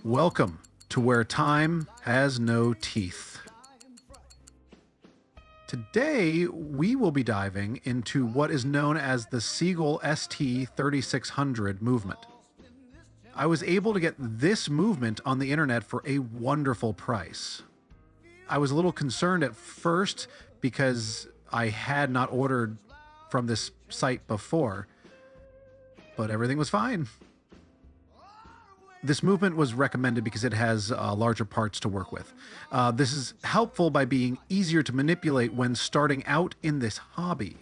Welcome to where time has no teeth. Today, we will be diving into what is known as the Seagull ST3600 movement. I was able to get this movement on the internet for a wonderful price. I was a little concerned at first because I had not ordered from this site before, but everything was fine. This movement was recommended because it has larger parts to work with. This is helpful by being easier to manipulate when starting out in this hobby.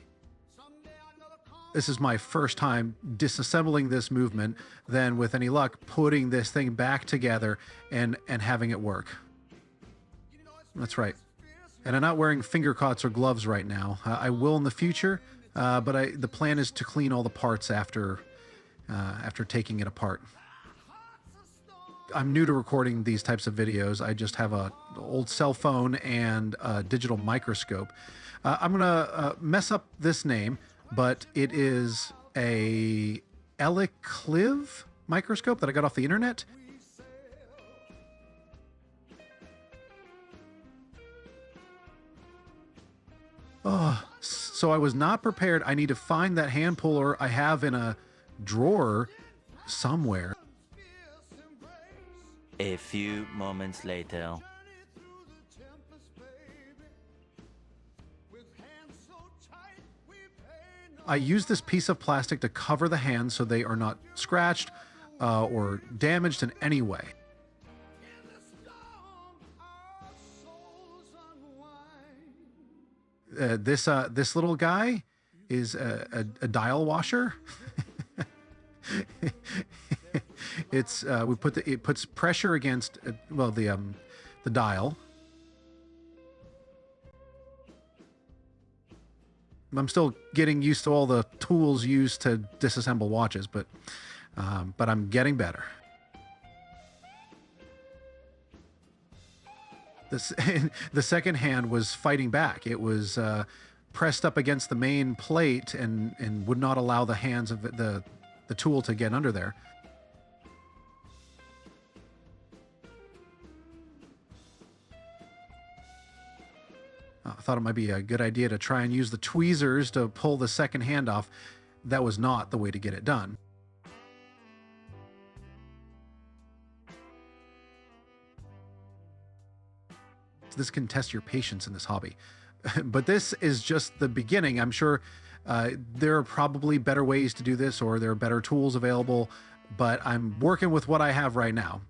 This is my first time disassembling this movement, then with any luck, putting this thing back together and having it work. That's right. And I'm not wearing finger cots or gloves right now. I will in the future, but the plan is to clean all the parts after taking it apart. I'm new to recording these types of videos. I just have an old cell phone and a digital microscope. I'm gonna mess up this name, but it is a Elicliv microscope that I got off the internet. Oh, so I was not prepared. I need to find that hand puller I have in a drawer somewhere. A few moments later. I use this piece of plastic to cover the hands so they are not scratched or damaged in any way. This little guy is a dial washer. It puts pressure against the dial. I'm still getting used to all the tools used to disassemble watches, but I'm getting better. The second hand was fighting back. It was pressed up against the main plate and would not allow the hands of the tool to get under there. I thought it might be a good idea to try and use the tweezers to pull the second hand off. That was not the way to get it done. This can test your patience in this hobby. But this is just the beginning. I'm sure there are probably better ways to do this, or there are better tools available, but I'm working with what I have right now.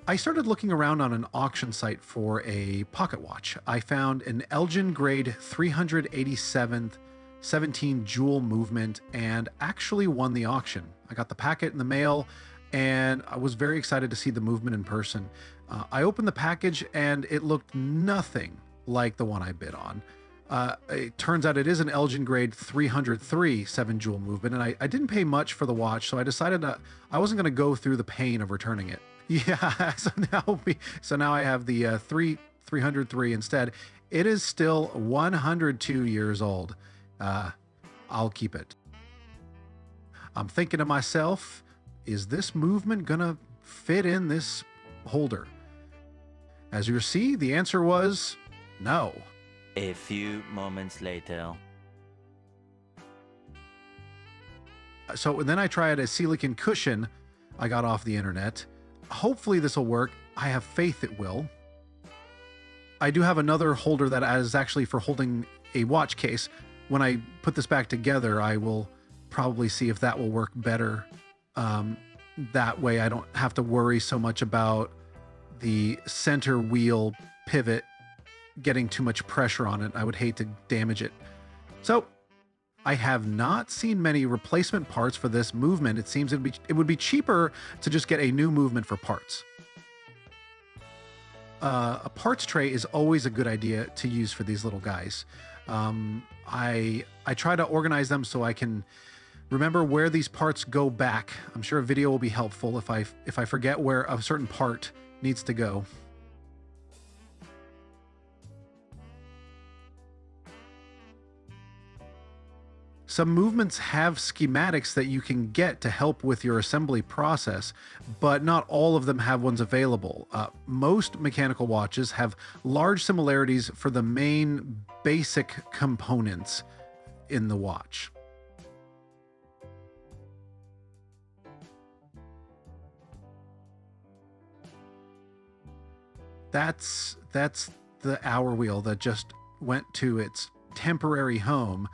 I started looking around on an auction site for a pocket watch. I found an Elgin grade 387th 17 jewel movement and actually won the auction. I got the packet in the mail and I was very excited to see the movement in person. I opened the package and it looked nothing like the one I bid on. It turns out it is an Elgin grade 303 7 jewel movement, and I didn't pay much for the watch, so I decided I wasn't going to go through the pain of returning it. Yeah, so now I have the 303 instead. It is still 102 years old. I'll keep it. I'm thinking to myself, is this movement gonna fit in this holder? As you see, the answer was no. A few moments later. So then I tried a silicone cushion I got off the internet. Hopefully this will work. I have faith it will. I do have another holder that is actually for holding a watch case. When I put this back together, I will probably see if that will work better. That way I don't have to worry so much about the center wheel pivot getting too much pressure on it. I would hate to damage it. So I have not seen many replacement parts for this movement. It seems it would be cheaper to just get a new movement for parts. A parts tray is always a good idea to use for these little guys. I try to organize them so I can remember where these parts go back. I'm sure a video will be helpful if I forget where a certain part needs to go. Some movements have schematics that you can get to help with your assembly process, but not all of them have ones available. Most mechanical watches have large similarities for the main basic components in the watch. That's the hour wheel that just went to its temporary home,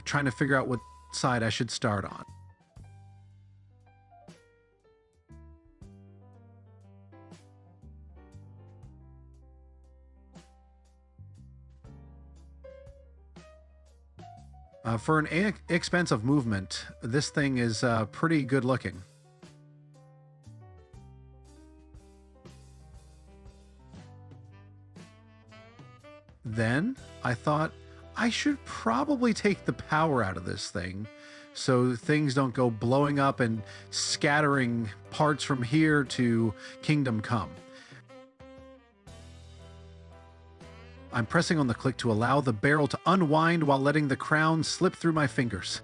trying to figure out what side I should start on. For an expensive movement, this thing is pretty good looking. Then I thought I should probably take the power out of this thing so things don't go blowing up and scattering parts from here to Kingdom Come. I'm pressing on the click to allow the barrel to unwind while letting the crown slip through my fingers.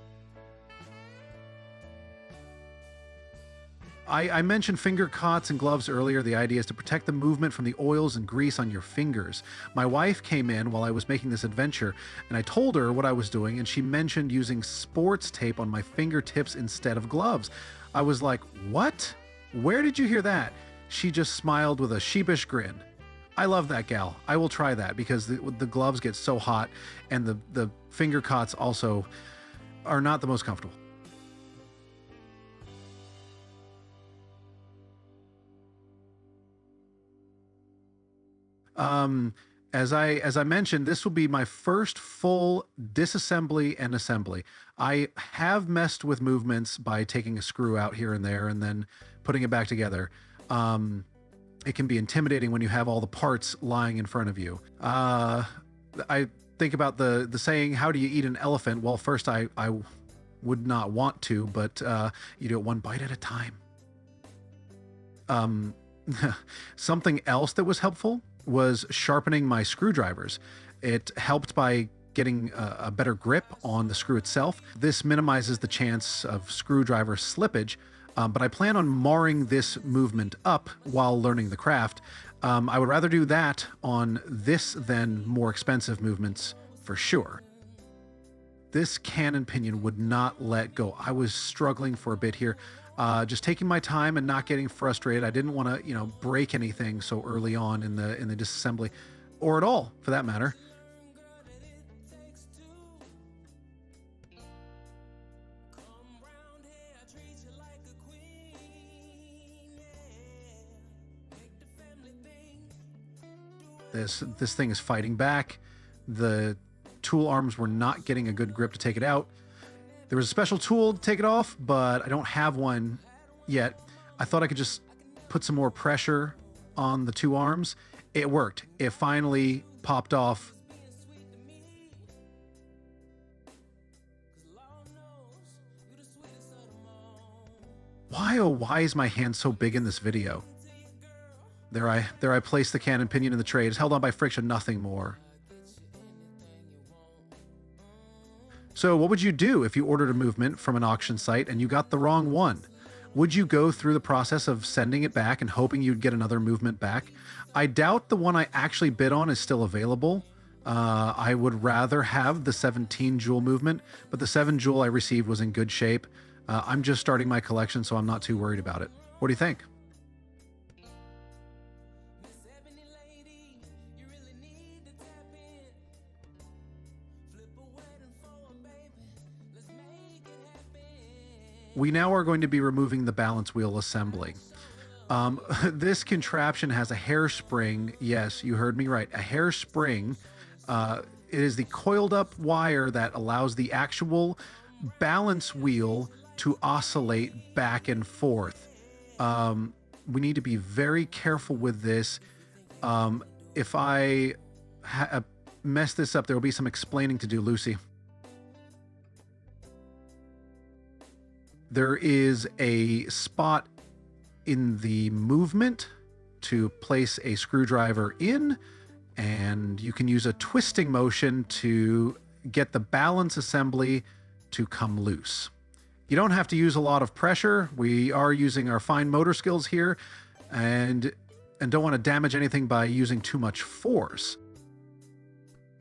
I mentioned finger cots and gloves earlier. The idea is to protect the movement from the oils and grease on your fingers. My wife came in while I was making this adventure, and I told her what I was doing, and she mentioned using sports tape on my fingertips instead of gloves. I was like, what? Where did you hear that? She just smiled with a sheepish grin. I love that gal. I will try that because the gloves get so hot, and the finger cots also are not the most comfortable. As I mentioned, this will be my first full disassembly and assembly. I have messed with movements by taking a screw out here and there and then putting it back together. It can be intimidating when you have all the parts lying in front of you. I think about the saying, how do you eat an elephant? Well, first I would not want to, but you do it one bite at a time. Something else that was helpful was sharpening my screwdrivers. It helped by getting a better grip on the screw itself. This minimizes the chance of screwdriver slippage, but I plan on marring this movement up while learning the craft. I would rather do that on this than more expensive movements for sure. This cannon pinion would not let go. I was struggling for a bit here. Just taking my time and not getting frustrated. I didn't want to, break anything so early on in the disassembly, or at all, for that matter. This thing is fighting back. The tool arms were not getting a good grip to take it out. There was a special tool to take it off, but I don't have one yet. I thought I could just put some more pressure on the two arms. It worked. It finally popped off. Why, oh, why is my hand so big in this video? There I place the cannon pinion in the tray. It's held on by friction, nothing more. So what would you do if you ordered a movement from an auction site and you got the wrong one? Would you go through the process of sending it back and hoping you'd get another movement back? I doubt the one I actually bid on is still available. I would rather have the 17 jewel movement, but the 7 jewel I received was in good shape. I'm just starting my collection, so I'm not too worried about it. What do you think? We now are going to be removing the balance wheel assembly. This contraption has a hairspring. Yes, you heard me right. A hairspring. It is the coiled up wire that allows the actual balance wheel to oscillate back and forth. We need to be very careful with this. If I mess this up, there will be some explaining to do, Lucy. There is a spot in the movement to place a screwdriver in, and you can use a twisting motion to get the balance assembly to come loose. You don't have to use a lot of pressure. We are using our fine motor skills here and don't want to damage anything by using too much force.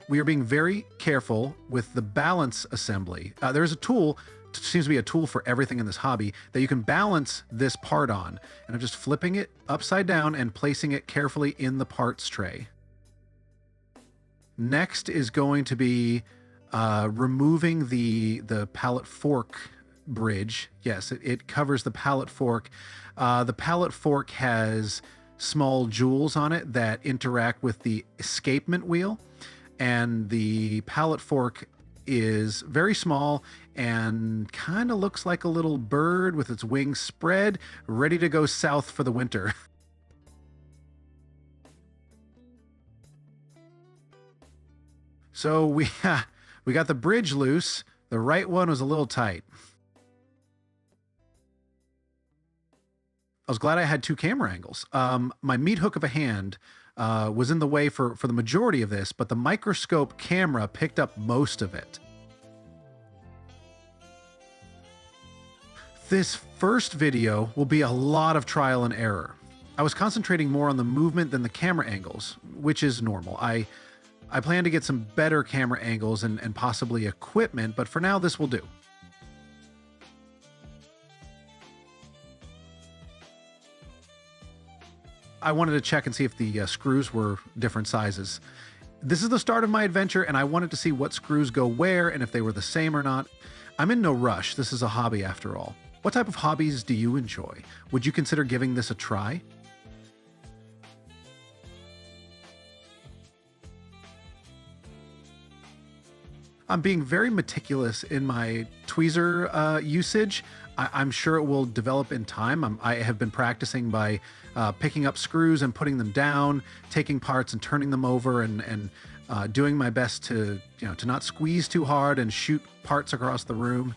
We are being very careful with the balance assembly. There's a tool, seems to be a tool for everything in this hobby, that you can balance this part on. And I'm just flipping it upside down and placing it carefully in the parts tray. Next is going to be removing the pallet fork bridge. Yes, it covers the pallet fork. The pallet fork has small jewels on it that interact with the escapement wheel, and the pallet fork is very small and kind of looks like a little bird with its wings spread, ready to go south for the winter. So we got the bridge loose. The right one was a little tight. I was glad I had two camera angles. My meat hook of a hand was in the way for the majority of this, but the microscope camera picked up most of it. This first video will be a lot of trial and error. I was concentrating more on the movement than the camera angles, which is normal. I plan to get some better camera angles and possibly equipment, but for now this will do. I wanted to check and see if the screws were different sizes. This is the start of my adventure, and I wanted to see what screws go where and if they were the same or not. I'm in no rush. This is a hobby after all. What type of hobbies do you enjoy? Would you consider giving this a try? I'm being very meticulous in my tweezer usage. I'm sure it will develop in time. I have been practicing by picking up screws and putting them down, taking parts and turning them over, and doing my best to not squeeze too hard and shoot parts across the room.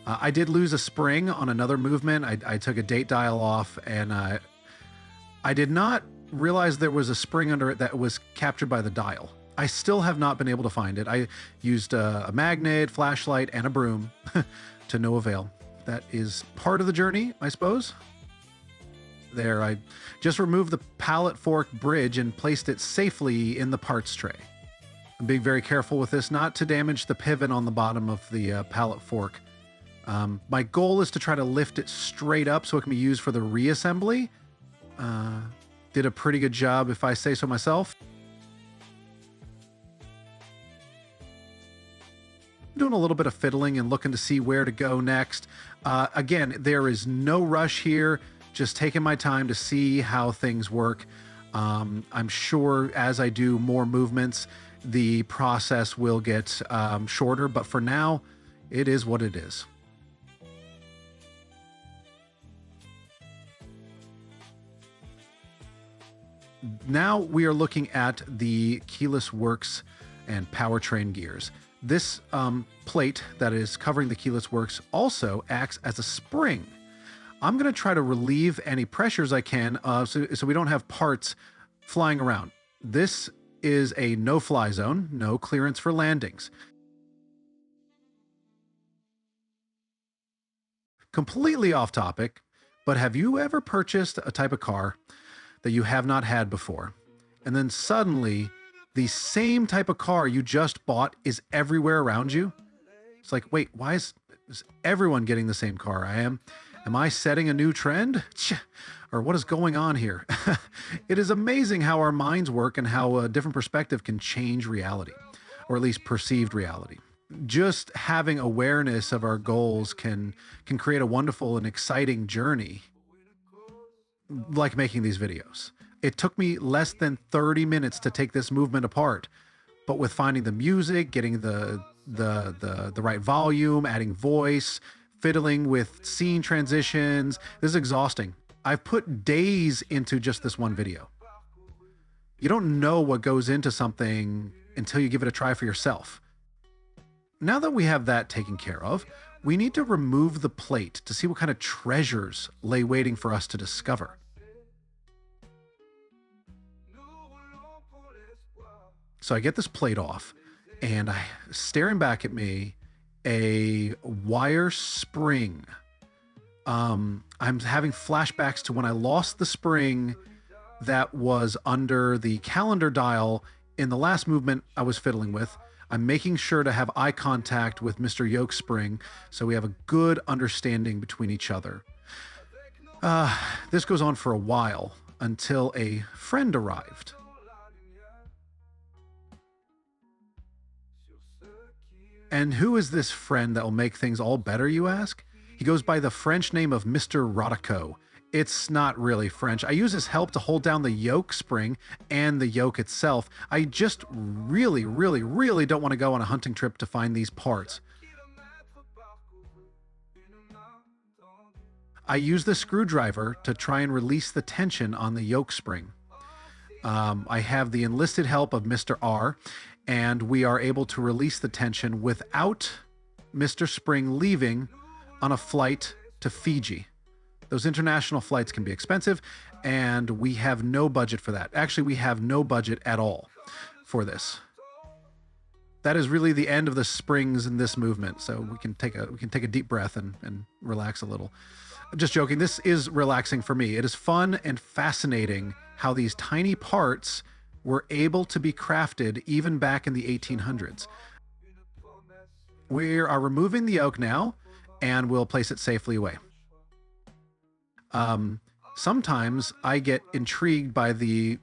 I did lose a spring on another movement. I took a date dial off, and I did not realize there was a spring under it that was captured by the dial. I still have not been able to find it. I used a magnet, flashlight, and a broom to no avail. That is part of the journey, I suppose. There, I just removed the pallet fork bridge and placed it safely in the parts tray. I'm being very careful with this not to damage the pivot on the bottom of the pallet fork. My goal is to try to lift it straight up so it can be used for the reassembly. Did a pretty good job, if I say so myself. Doing a little bit of fiddling and looking to see where to go next. Again, there is no rush here, just taking my time to see how things work. I'm sure as I do more movements, the process will get shorter, but for now, it is what it is. Now we are looking at the keyless works and powertrain gears. This plate that is covering the keyless works also acts as a spring. I'm going to try to relieve any pressures I can so we don't have parts flying around. This is a no-fly zone, no clearance for landings. Completely off topic, but have you ever purchased a type of car that you have not had before, and then suddenly the same type of car you just bought is everywhere around you? It's like, wait, why is everyone getting the same car I am? Am I setting a new trend? Or what is going on here? It is amazing how our minds work and how a different perspective can change reality, or at least perceived reality. Just having awareness of our goals can create a wonderful and exciting journey, like making these videos. It took me less than 30 minutes to take this movement apart, but with finding the music, getting the right volume, adding voice, fiddling with scene transitions, this is exhausting. I've put days into just this one video. You don't know what goes into something until you give it a try for yourself. Now that we have that taken care of, we need to remove the plate to see what kind of treasures lay waiting for us to discover. So I get this plate off, and staring back at me a wire spring. I'm having flashbacks to when I lost the spring that was under the calendar dial in the last movement I was fiddling with. I'm making sure to have eye contact with Mr. Yoke Spring so we have a good understanding between each other. This goes on for a while until a friend arrived. And who is this friend that will make things all better, you ask? He goes by the French name of Mr. Rodico. It's not really French. I use his help to hold down the yoke spring and the yoke itself. I just really don't want to go on a hunting trip to find these parts. I use the screwdriver to try and release the tension on the yoke spring. I have the enlisted help of Mr. R, and we are able to release the tension without Mr. Spring leaving on a flight to Fiji. Those international flights can be expensive, and we have no budget for that. Actually, we have no budget at all for this. That is really the end of the springs in this movement, so we can take a deep breath and relax a little. I'm just joking. This is relaxing for me. It is fun and fascinating how these tiny parts were able to be crafted even back in the 1800s. We are removing the yoke now, and we'll place it safely away. Sometimes I get intrigued by the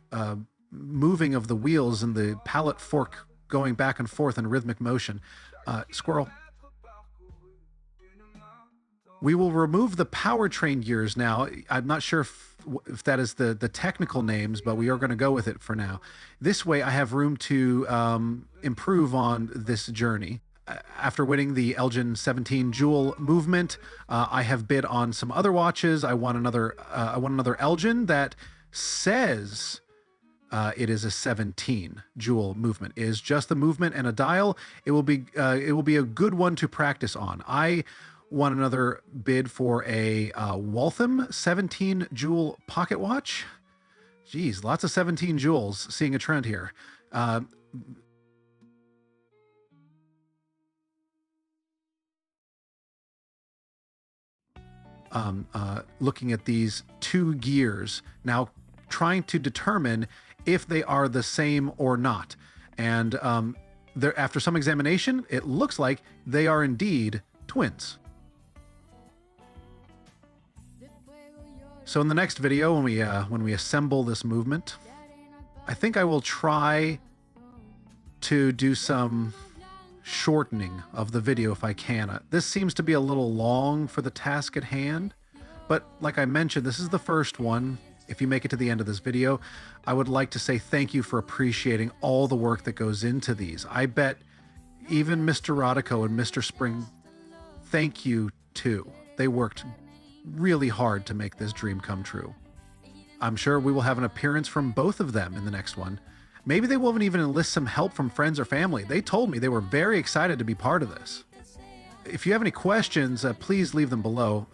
moving of the wheels and the pallet fork going back and forth in rhythmic motion. Squirrel. We will remove the powertrain gears now. I'm not sure if that is the technical names, but we are going to go with it for now. This way I have room to improve on this journey. After winning the Elgin 17 Jewel movement, I have bid on some other watches. I want another Elgin that says it is a 17 Jewel movement. It is just the movement and a dial. It will be a good one to practice on. I want another bid for a Waltham 17 Jewel pocket watch. Geez, lots of 17 jewels. Seeing a trend here. Looking at these two gears now, trying to determine if they are the same or not. And after some examination, it looks like they are indeed twins. So in the next video, when we assemble this movement, I think I will try to do some shortening of the video if I can. This seems to be a little long for the task at hand, but like I mentioned, this is the first one. If you make it to the end of this video, I would like to say thank you for appreciating all the work that goes into these. I bet even Mr. Rodico and Mr. Spring, thank you too. They worked really hard to make this dream come true. I'm sure we will have an appearance from both of them in the next one. Maybe they will even enlist some help from friends or family. They told me they were very excited to be part of this. If you have any questions, please leave them below.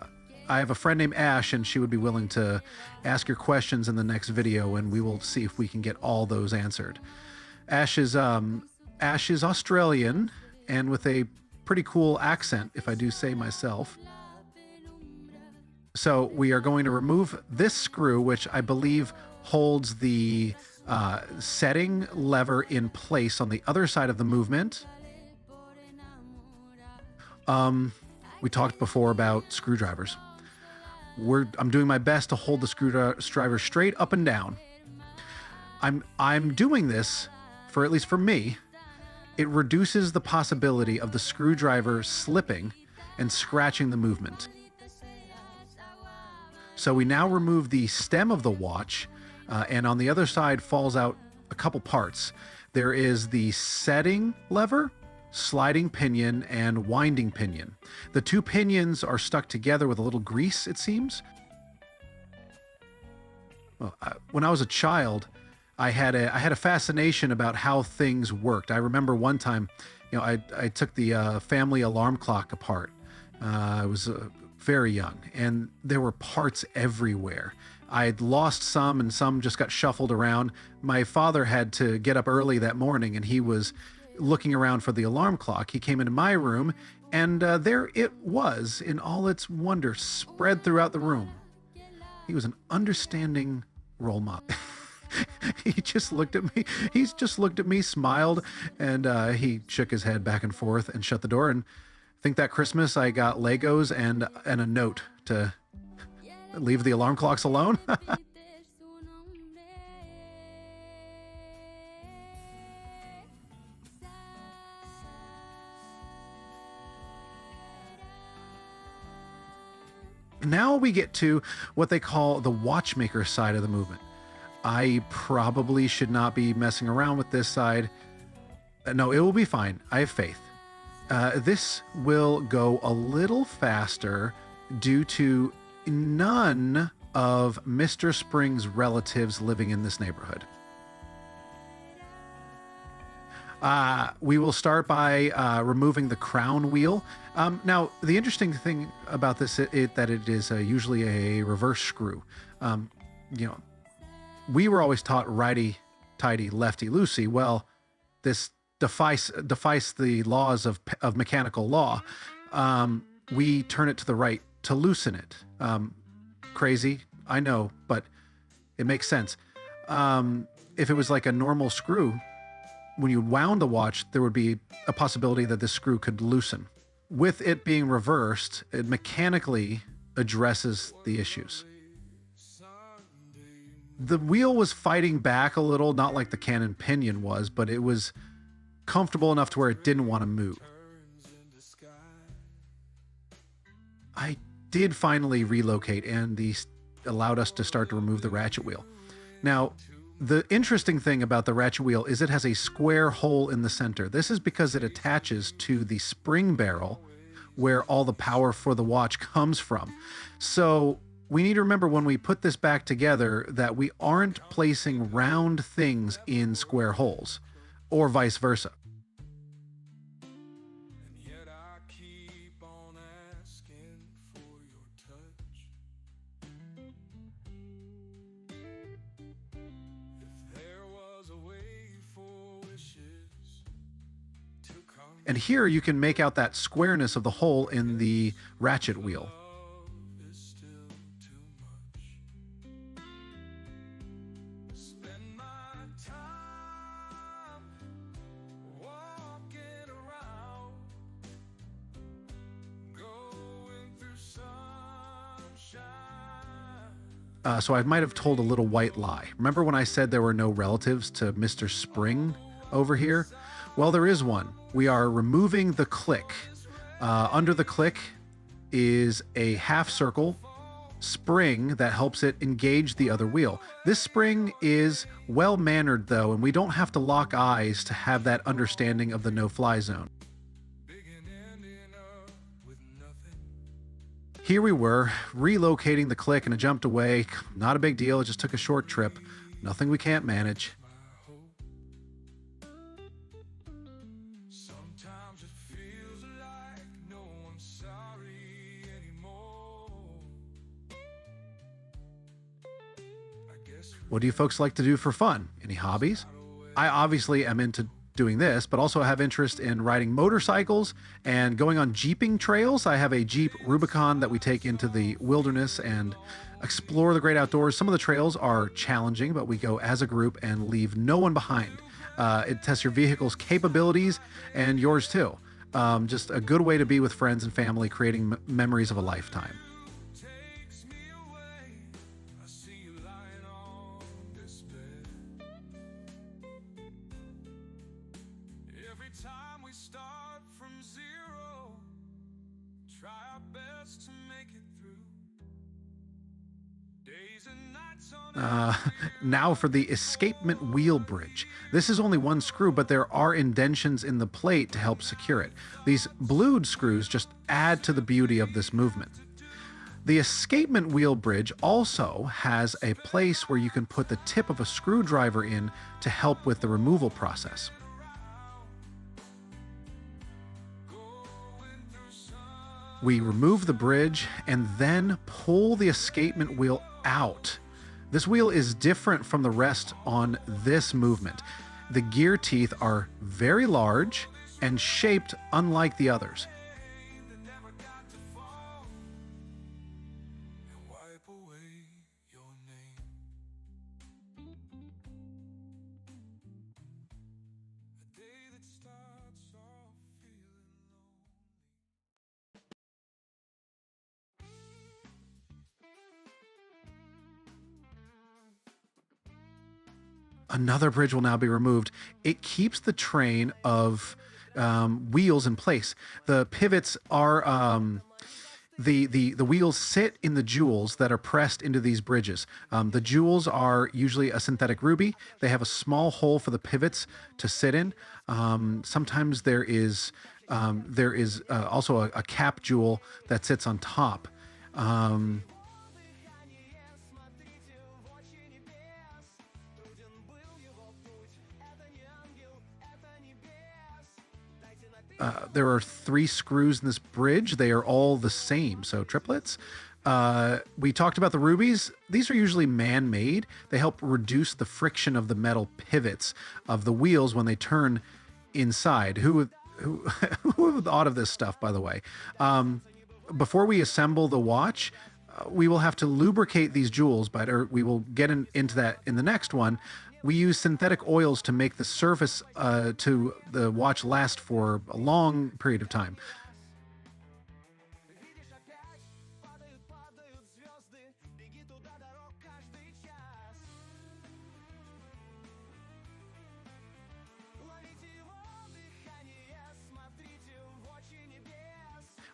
I have a friend named Ash, and she would be willing to ask your questions in the next video, and we will see if we can get all those answered. Ash is Australian and with a pretty cool accent, if I do say myself. So we are going to remove this screw, which I believe holds the setting lever in place on the other side of the movement. We talked before about screwdrivers. I'm doing my best to hold the screwdriver straight up and down. I'm doing this for, at least for me, it reduces the possibility of the screwdriver slipping and scratching the movement. So we now remove the stem of the watch, and on the other side falls out a couple parts. There is the setting lever, sliding pinion, and winding pinion. The two pinions are stuck together with a little grease, it seems. Well, when I was a child, I had a fascination about how things worked. I remember one time, I took the family alarm clock apart. I was very young, and there were parts everywhere. I'd lost some, and some just got shuffled around. My father had to get up early that morning, and he was looking around for the alarm clock, he came into my room, and there it was in all its wonder, spread throughout the room. He was an understanding role model. He just looked at me. He's just looked at me, smiled, and he shook his head back and forth and shut the door. And I think that Christmas I got Legos and a note to leave the alarm clocks alone. Now we get to what they call the watchmaker side of the movement. I probably should not be messing around with this side. No, it will be fine. I have faith. This will go a little faster due to none of Mr. Spring's relatives living in this neighborhood. We will start by removing the crown wheel. Now, the interesting thing about this is that it is usually a reverse screw. We were always taught righty-tighty, lefty-loosey. Well, this defies the laws of mechanical law. We turn it to the right to loosen it. Crazy, I know, but it makes sense. If it was like a normal screw, when you wound the watch, there would be a possibility that this screw could loosen. With it being reversed, it mechanically addresses the issues. The wheel was fighting back a little, not like the cannon pinion was, but it was comfortable enough to where it didn't want to move. I did finally relocate, and these allowed us to start to remove the ratchet wheel. Now, the interesting thing about the ratchet wheel is it has a square hole in the center. This is because it attaches to the spring barrel where all the power for the watch comes from. So we need to remember when we put this back together that we aren't placing round things in square holes, or vice versa. And here you can make out that squareness of the hole in the ratchet wheel. So I might have told a little white lie. Remember when I said there were no relatives to Mr. Spring over here? Well, there is one. We are removing the click. Under the click is a half circle spring that helps it engage the other wheel. This spring is well-mannered though, and we don't have to lock eyes to have that understanding of the no-fly zone. Here we were, relocating the click, and it jumped away. Not a big deal, it just took a short trip. Nothing we can't manage. What do you folks like to do for fun? Any hobbies? I obviously am into doing this, but also have interest in riding motorcycles and going on jeeping trails. I have a Jeep Rubicon that we take into the wilderness and explore the great outdoors. Some of the trails are challenging, but we go as a group and leave no one behind. It tests your vehicle's capabilities and yours too. Just a good way to be with friends and family, creating memories of a lifetime. Now for the escapement wheel bridge. This is only one screw, but there are indentions in the plate to help secure it. These blued screws just add to the beauty of this movement. The escapement wheel bridge also has a place where you can put the tip of a screwdriver in to help with the removal process. We remove the bridge and then pull the escapement wheel out. This wheel is different from the rest on this movement. The gear teeth are very large and shaped unlike the others. Another bridge will now be removed. It keeps the train of wheels in place. The pivots are the wheels sit in the jewels that are pressed into these bridges. The jewels are usually a synthetic ruby. They have a small hole for the pivots to sit in. Sometimes there is also a cap jewel that sits on top. There are 3 screws in this bridge. They are all the same, so triplets. We talked about the rubies. These are usually man-made. They help reduce the friction of the metal pivots of the wheels when they turn inside. Who would thought of this stuff, by the way? Before we assemble the watch, we will have to lubricate these jewels, or we will get into that in the next one. We use synthetic oils to make the surface to the watch last for a long period of time.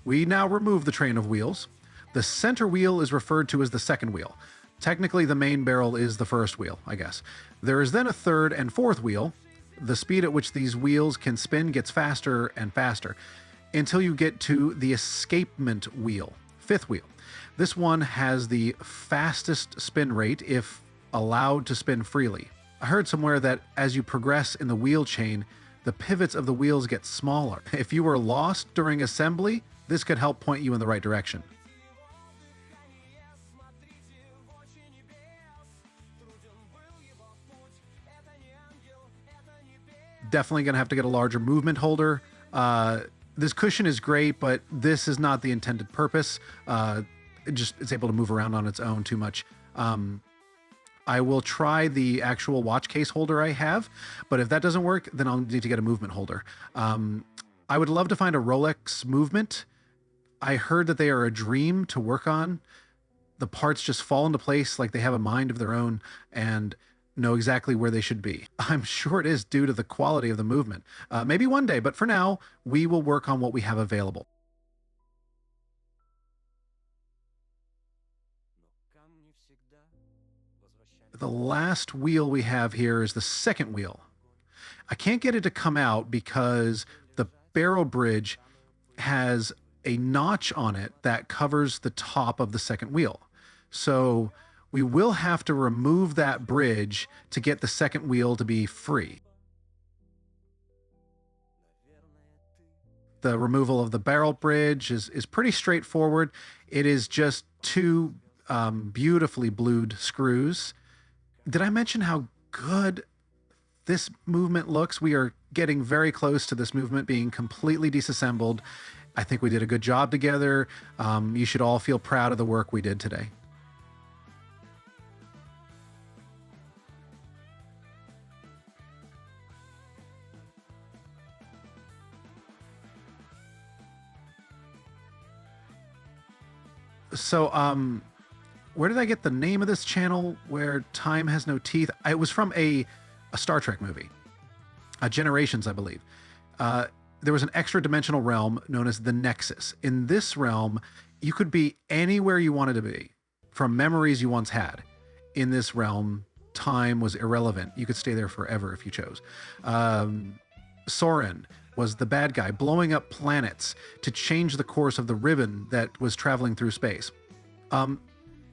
We now remove the train of wheels. The center wheel is referred to as the second wheel. Technically, the main barrel is the first wheel, I guess. There is then a third and fourth wheel. The speed at which these wheels can spin gets faster and faster until you get to the escapement wheel, fifth wheel. This one has the fastest spin rate if allowed to spin freely. I heard somewhere that as you progress in the wheel chain, the pivots of the wheels get smaller. If you were lost during assembly, this could help point you in the right direction. Definitely going to have to get a larger movement holder. This cushion is great, but this is not the intended purpose. It's able to move around on its own too much. I will try the actual watch case holder I have, but if that doesn't work, then I'll need to get a movement holder. I would love to find a Rolex movement. I heard that they are a dream to work on. The parts just fall into place like they have a mind of their own and know exactly where they should be. I'm sure it is due to the quality of the movement. Maybe one day, but for now, we will work on what we have available. The last wheel we have here is the second wheel. I can't get it to come out because the barrel bridge has a notch on it that covers the top of the second wheel. So we will have to remove that bridge to get the second wheel to be free. The removal of the barrel bridge is pretty straightforward. It is just 2 beautifully blued screws. Did I mention how good this movement looks? We are getting very close to this movement being completely disassembled. I think we did a good job together. You should all feel proud of the work we did today. So, where did I get the name of this channel where time has no teeth? It was from a Star Trek movie, Generations, I believe. There was an extra dimensional realm known as the Nexus. In this realm, you could be anywhere you wanted to be from memories you once had. In this realm, time was irrelevant. You could stay there forever if you chose. Soren was the bad guy blowing up planets to change the course of the ribbon that was traveling through space.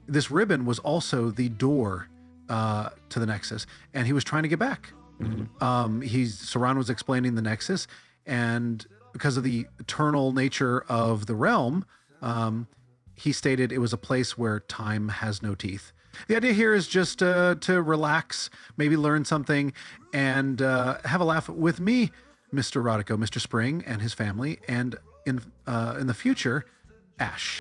This ribbon was also the door to the Nexus, and he was trying to get back. Soran was explaining the Nexus, and because of the eternal nature of the realm, he stated it was a place where time has no teeth. The idea here is just to relax, maybe learn something, and have a laugh with me, Mr. Rodico, Mr. Spring, and his family, and in the future, Ash.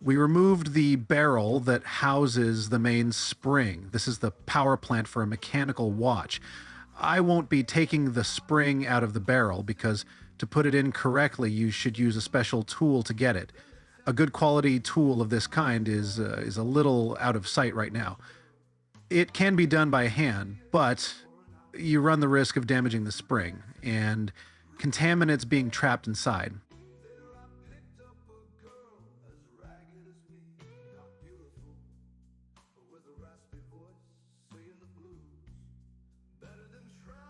We removed the barrel that houses the main spring. This is the power plant for a mechanical watch. I won't be taking the spring out of the barrel because to put it in correctly, you should use a special tool to get it. A good quality tool of this kind is a little out of sight right now. It can be done by hand, but you run the risk of damaging the spring and contaminants being trapped inside.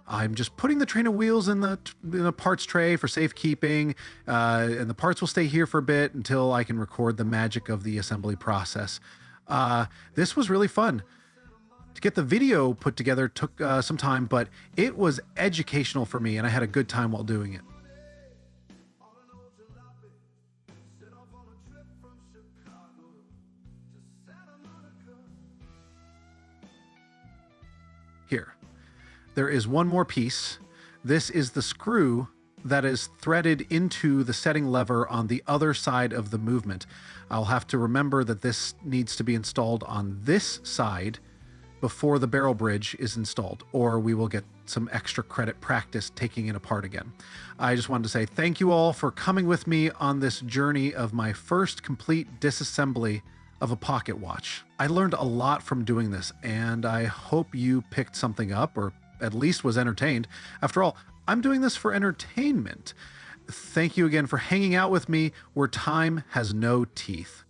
I'm just putting the train of wheels in the parts tray for safekeeping, and the parts will stay here for a bit until I can record the magic of the assembly process. This was really fun. To get the video put together took some time, but it was educational for me, and I had a good time while doing it. Here. There is one more piece. This is the screw that is threaded into the setting lever on the other side of the movement. I'll have to remember that this needs to be installed on this side before the barrel bridge is installed, or we will get some extra credit practice taking it apart again. I just wanted to say thank you all for coming with me on this journey of my first complete disassembly of a pocket watch. I learned a lot from doing this, and I hope you picked something up or at least was entertained. After all, I'm doing this for entertainment. Thank you again for hanging out with me where time has no teeth.